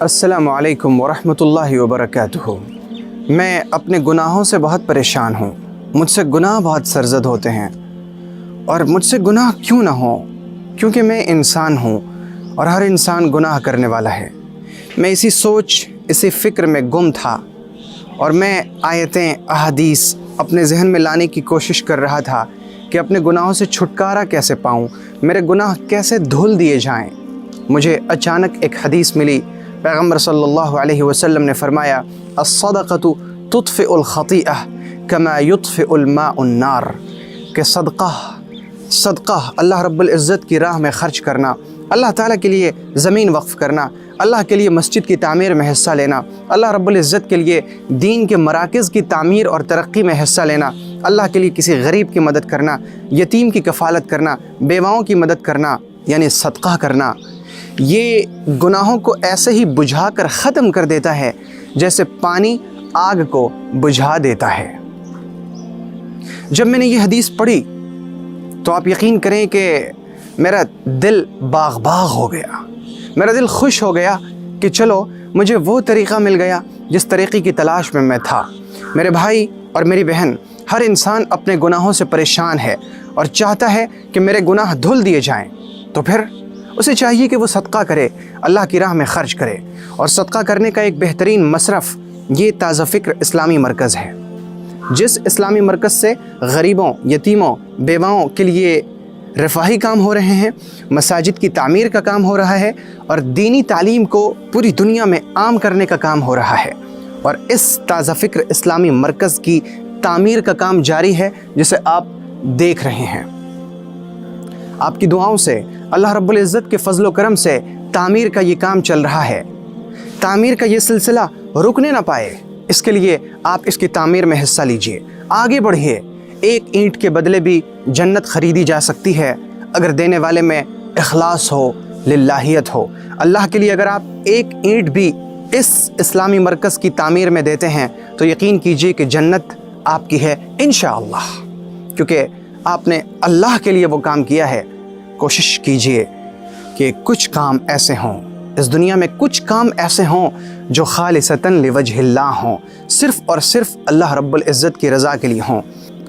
अस्सलामु अलैकुम वरहमतुल्लाहि वबरकातुहू। मैं अपने गुनाहों से बहुत परेशान हूँ। मुझसे गुनाह बहुत सरजद होते हैं और मुझसे गुनाह क्यों ना हो, क्योंकि मैं इंसान हूँ और हर इंसान गुनाह करने वाला है। मैं इसी सोच, इसी फ़िक्र में गुम था और मैं आयतें, अहादीस अपने जहन में लाने की कोशिश कर रहा था कि अपने गुनाहों से छुटकारा कैसे पाऊँ, मेरे गुनाह कैसे धुल दिए जाएँ। मुझे अचानक एक हदीस मिली। पैगम्बर सल्लल्लाहु अलैहि वसल्लम ने फरमाया, अस्सदक़तु तुत्फ़िउल ख़तीअह कमा युत्फ़िउल माउन नार, कि सदक़ा अल्लाह रब्बुल इज़्ज़त की राह में ख़र्च करना, अल्लाह ताला के लिए ज़मीन वक्फ़ करना, अल्लाह के लिए मस्जिद की तामीर में हिस्सा लेना, अल्लाह रब्बुल इज़्ज़त के लिए दीन के मराकज़ की तामीर और तरक्की में हिस्सा लेना, अल्लाह के लिए किसी गरीब की मदद करना, यतीम की कफ़ालत करना, बेवाओं की मदद करना, यानी सदक़ा करना, ये गुनाहों को ऐसे ही बुझा कर ख़त्म कर देता है जैसे पानी आग को बुझा देता है। जब मैंने ये हदीस पढ़ी तो आप यकीन करें कि मेरा दिल बाग़ हो गया, मेरा दिल खुश हो गया कि चलो मुझे वो तरीक़ा मिल गया जिस तरीक़े की तलाश में मैं था। मेरे भाई और मेरी बहन, हर इंसान अपने गुनाहों से परेशान है और चाहता है कि मेरे गुनाह धुल दिए जाएं। तो फिर उसे चाहिए कि वो सदका करे, अल्लाह की राह में ख़र्च करे। और सदका करने का एक बेहतरीन मसरफ़ ये ताज़ा फ़िक्र इस्लामी मरकज़ है। जिस इस्लामी मरकज़ से गरीबों, यतीमों, बेवाओं के लिए रफ़ाही काम हो रहे हैं, मसाजिद की तामीर का काम हो रहा है और दीनी तालीम को पूरी दुनिया में आम करने का काम हो रहा है। और इस ताज़ा फ़िक्र इस्लामी मरकज़ की तामीर का काम जारी है, जिसे आप देख रहे हैं। आपकी दुआओं से, अल्लाह रब्बुल इज़्ज़त के फ़ज़ल व करम से तामीर का ये काम चल रहा है। तामीर का ये सिलसिला रुकने ना पाए, इसके लिए आप इसकी तामीर में हिस्सा लीजिए, आगे बढ़िए। एक ईंट के बदले भी जन्नत ख़रीदी जा सकती है अगर देने वाले में इखलास हो, लिल्लाहियत हो। अल्लाह के लिए अगर आप एक ईंट भी इस इस्लामी मरकज़ की तामीर में देते हैं तो यकीन कीजिए कि जन्नत आपकी है इंशाअल्लाह, क्योंकि आपने अल्लाह के लिए वो काम किया है। कोशिश कीजिए कि कुछ काम ऐसे हों, इस दुनिया में कुछ काम ऐसे हों जो खालिसतन लिवजहिल्लाह हों, सिर्फ़ और सिर्फ अल्लाह रब्बुल इज़्ज़त की रज़ा के लिए हों।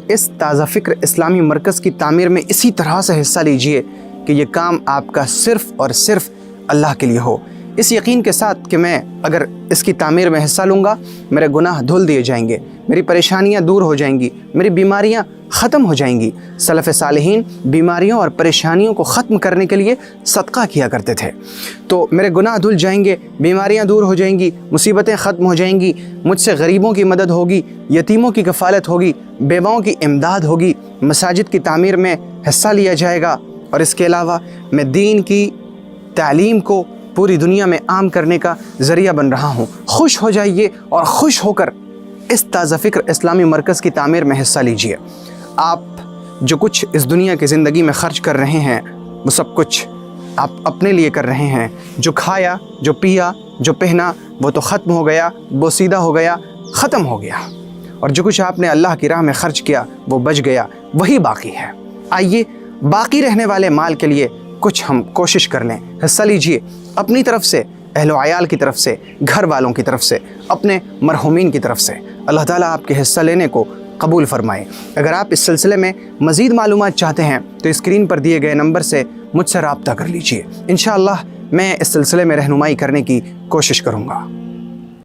इस ताज़ा फ़िक्र इस्लामी मरकज़ की तामीर में इसी तरह से हिस्सा लीजिए कि ये काम आपका सिर्फ़ और सिर्फ अल्लाह के लिए हो, इस यकीन के साथ कि मैं अगर इसकी तामीर में हिस्सा लूँगा मेरे गुनाह धुल दिए जाएंगे, मेरी परेशानियाँ दूर हो जाएंगी, मेरी बीमारियाँ ख़त्म हो जाएंगी। सलफ़ सालिहीन बीमारियों और परेशानियों को ख़त्म करने के लिए सदका किया करते थे, तो मेरे गुनाह धुल जाएंगे, बीमारियाँ दूर हो जाएंगी, मुसीबतें ख़त्म हो जाएंगी, मुझसे गरीबों की मदद होगी, यतीमों की कफ़ालत होगी, बेवाओं की इमदाद होगी, मसाजिद की तामीर में हिस्सा लिया जाएगा। और इसके अलावा मैं दीन की तालीम को पूरी दुनिया में आम करने का ज़रिया बन रहा हूँ। खुश हो जाइए और खुश होकर इस ताज़ा फ़िक्र इस्लामी मरकज़ की तामीर में हिस्सा लीजिए। आप जो कुछ इस दुनिया की ज़िंदगी में ख़र्च कर रहे हैं वो सब कुछ आप अपने लिए कर रहे हैं। जो खाया, जो पिया, जो पहना वो तो ख़त्म हो गया, बोसीदा हो गया, ख़त्म हो गया। और जो कुछ आपने अल्लाह की राह में ख़र्च किया वो बच गया, वही बाकी है। आइए बाकी रहने वाले माल के लिए कुछ हम कोशिश कर लें, हिस्सा लीजिए अपनी तरफ से, अहलो आयाल की तरफ से, घर वालों की तरफ से, अपने मरहुमीन की तरफ से। अल्लाह ताला आपके हिस्सा लेने को कबूल फ़रमाए। अगर आप इस सिलसिले में मज़ीद मालूमात चाहते हैं तो स्क्रीन पर दिए गए नंबर से मुझसे रब्ता कर लीजिए। इंशाअल्लाह मैं इस सिलसिले में रहनुमाई करने की कोशिश करूँगा।